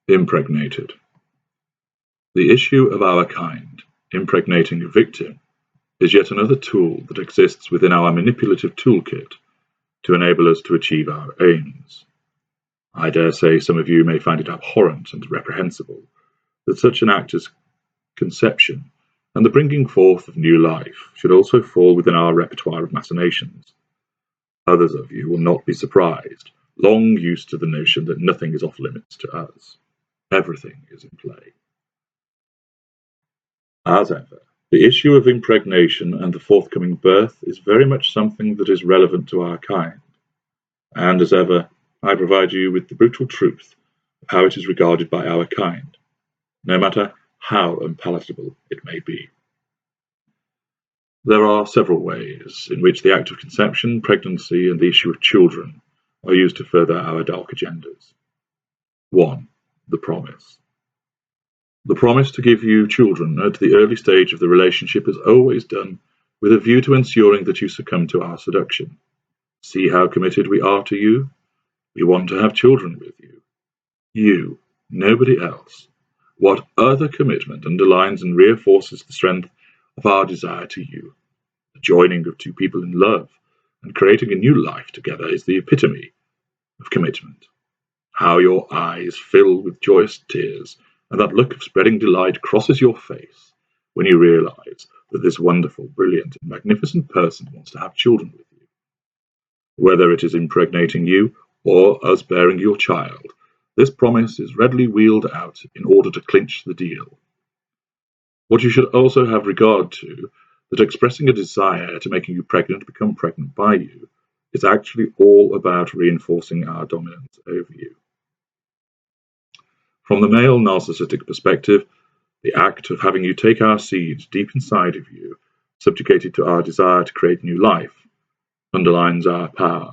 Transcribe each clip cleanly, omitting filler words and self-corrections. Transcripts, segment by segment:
Impregnated. The issue of our kind, impregnating a victim, is yet another tool that exists within our manipulative toolkit to enable us to achieve our aims. I dare say some of you may find it abhorrent and reprehensible that such an act as conception and the bringing forth of new life should also fall within our repertoire of machinations. Others of you will not be surprised, long used to the notion that nothing is off limits to us. Everything is in play. As ever, the issue of impregnation and the forthcoming birth is very much something that is relevant to our kind, and as ever, I provide you with the brutal truth of how it is regarded by our kind, no matter how unpalatable it may be. There are several ways in which the act of conception, pregnancy, and the issue of children are used to further our dark agendas. 1. The promise. The promise to give you children at the early stage of the relationship is always done with a view to ensuring that you succumb to our seduction. See how committed we are to you? We want to have children with you. You, nobody else. What other commitment underlines and reinforces the strength of our desire to you? The joining of two people in love and creating a new life together is the epitome of commitment. How your eyes fill with joyous tears and that look of spreading delight crosses your face when you realize that this wonderful, brilliant, and magnificent person wants to have children with you. Whether it is impregnating you or us bearing your child, this promise is readily wheeled out in order to clinch the deal. What you should also have regard to, that expressing a desire to making you pregnant become pregnant by you, is actually all about reinforcing our dominance over you. From the male narcissistic perspective, the act of having you take our seed deep inside of you, subjugated to our desire to create new life, underlines our power.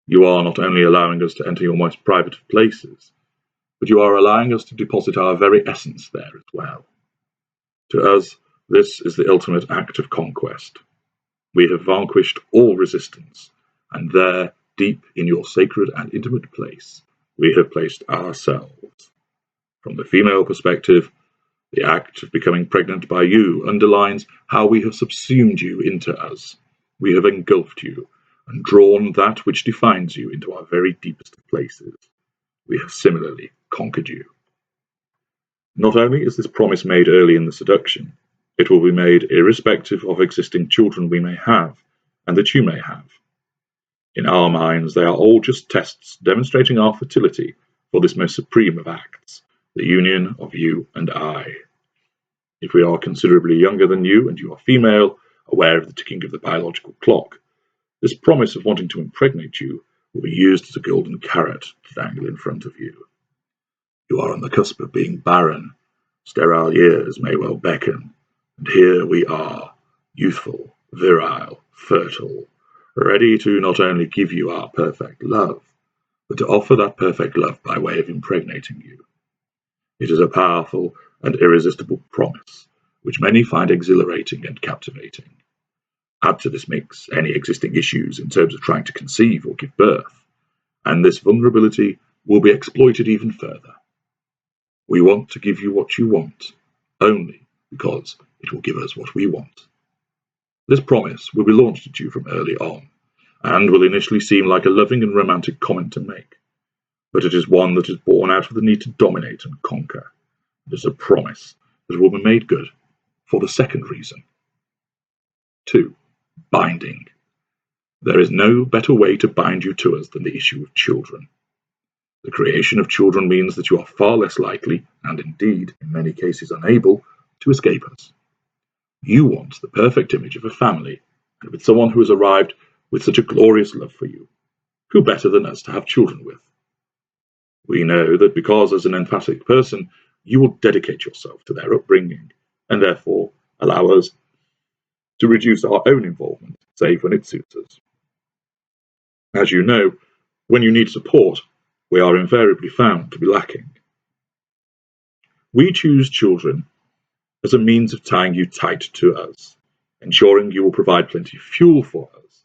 You are not only allowing us to enter your most private of places, but you are allowing us to deposit our very essence there as well. To us, this is the ultimate act of conquest. We have vanquished all resistance, and there, deep in your sacred and intimate place, we have placed ourselves. From the female perspective, the act of becoming pregnant by you underlines how we have subsumed you into us. We have engulfed you and drawn that which defines you into our very deepest of places. We have similarly conquered you. Not only is this promise made early in the seduction, it will be made irrespective of existing children we may have and that you may have. In our minds, they are all just tests demonstrating our fertility for this most supreme of acts, the union of you and I. If we are considerably younger than you and you are female, aware of the ticking of the biological clock, this promise of wanting to impregnate you will be used as a golden carrot to dangle in front of you. You are on the cusp of being barren. Sterile years may well beckon, and here we are, youthful, virile, fertile, ready to not only give you our perfect love, but to offer that perfect love by way of impregnating you. It is a powerful and irresistible promise, which many find exhilarating and captivating. Add to this mix any existing issues in terms of trying to conceive or give birth, and this vulnerability will be exploited even further. We want to give you what you want, only because it will give us what we want. This promise will be launched at you from early on, and will initially seem like a loving and romantic comment to make, but it is one that is born out of the need to dominate and conquer. It is a promise that will be made good for the second reason. 2. Binding. There is no better way to bind you to us than the issue of children. The creation of children means that you are far less likely, and indeed, in many cases unable, to escape us. You want the perfect image of a family, and with someone who has arrived with such a glorious love for you. Who better than us to have children with? We know that because as an emphatic person, you will dedicate yourself to their upbringing, and therefore allow us to reduce our own involvement, save when it suits us. As you know, when you need support, we are invariably found to be lacking. We choose children as a means of tying you tight to us, ensuring you will provide plenty of fuel for us,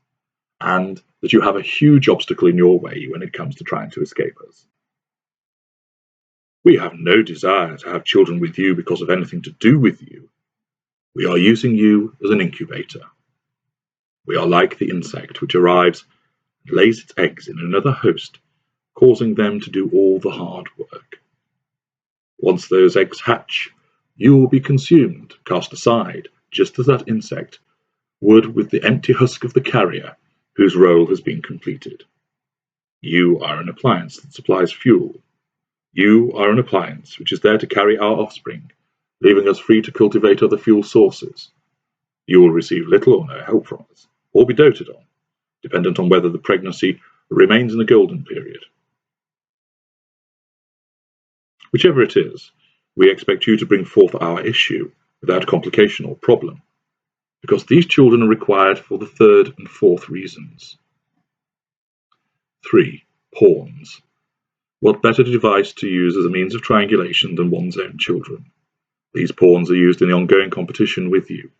and that you have a huge obstacle in your way when it comes to trying to escape us. We have no desire to have children with you because of anything to do with you. We are using you as an incubator. We are like the insect which arrives and lays its eggs in another host, causing them to do all the hard work. Once those eggs hatch, you will be consumed, cast aside, just as that insect would with the empty husk of the carrier whose role has been completed. You are an appliance that supplies fuel. You are an appliance which is there to carry our offspring, leaving us free to cultivate other fuel sources. You will receive little or no help from us, or be doted on, dependent on whether the pregnancy remains in the golden period. Whichever it is, we expect you to bring forth our issue without complication or problem, because these children are required for the third and fourth reasons. 3. Pawns. What better device to use as a means of triangulation than one's own children? These pawns are used in the ongoing competition with you.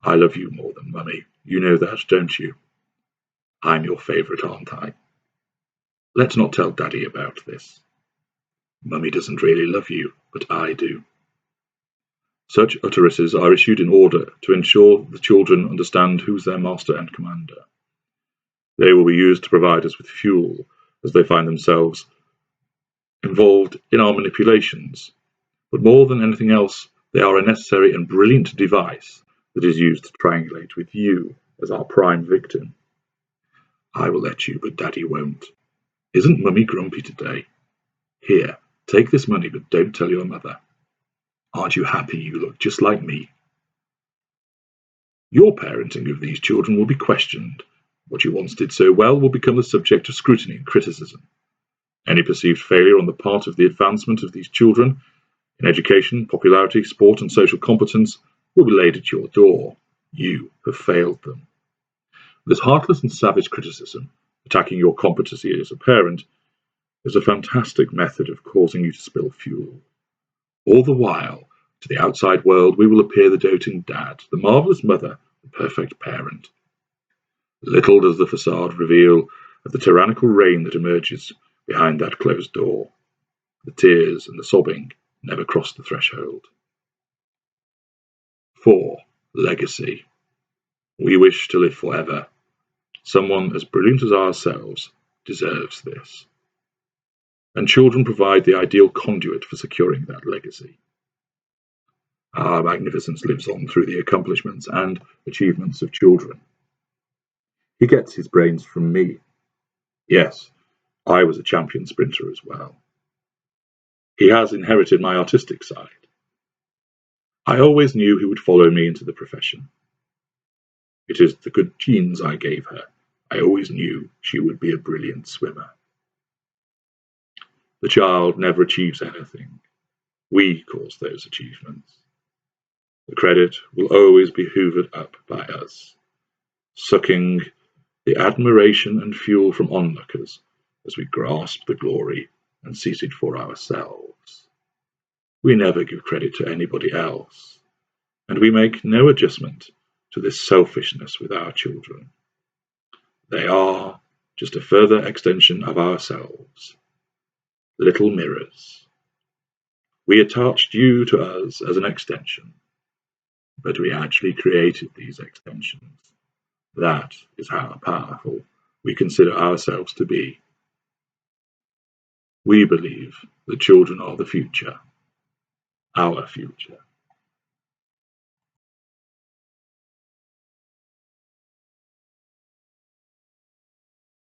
I love you more than Mummy. You know that, don't you? I'm your favourite, aren't I? Let's not tell Daddy about this. Mummy doesn't really love you, but I do. Such utterances are issued in order to ensure the children understand who's their master and commander. They will be used to provide us with fuel as they find themselves involved in our manipulations, but more than anything else, they are a necessary and brilliant device that is used to triangulate with you as our prime victim. I will let you, but Daddy won't. Isn't Mummy grumpy today? Here, take this money, but don't tell your mother. Aren't you happy you look just like me? Your parenting of these children will be questioned. What you once did so well will become the subject of scrutiny and criticism. Any perceived failure on the part of the advancement of these children in education, popularity, sport, and social competence will be laid at your door. You have failed them. This heartless and savage criticism, attacking your competency as a parent, is a fantastic method of causing you to spill fuel. All the while, to the outside world, we will appear the doting dad, the marvellous mother, the perfect parent. Little does the facade reveal of the tyrannical reign that emerges behind that closed door. The tears and the sobbing never cross the threshold. 4. Legacy. We wish to live forever. Someone as brilliant as ourselves deserves this. And children provide the ideal conduit for securing that legacy. Our magnificence lives on through the accomplishments and achievements of children. He gets his brains from me. Yes, I was a champion sprinter as well. He has inherited my artistic side. I always knew he would follow me into the profession. It is the good genes I gave her. I always knew she would be a brilliant swimmer. The child never achieves anything. We cause those achievements. The credit will always be hoovered up by us, sucking the admiration and fuel from onlookers as we grasp the glory and seize it for ourselves. We never give credit to anybody else, and we make no adjustment to this selfishness with our children. They are just a further extension of ourselves, little mirrors. We attached you to us as an extension, but we actually created these extensions. That is how powerful we consider ourselves to be. We believe that children are the future, our future.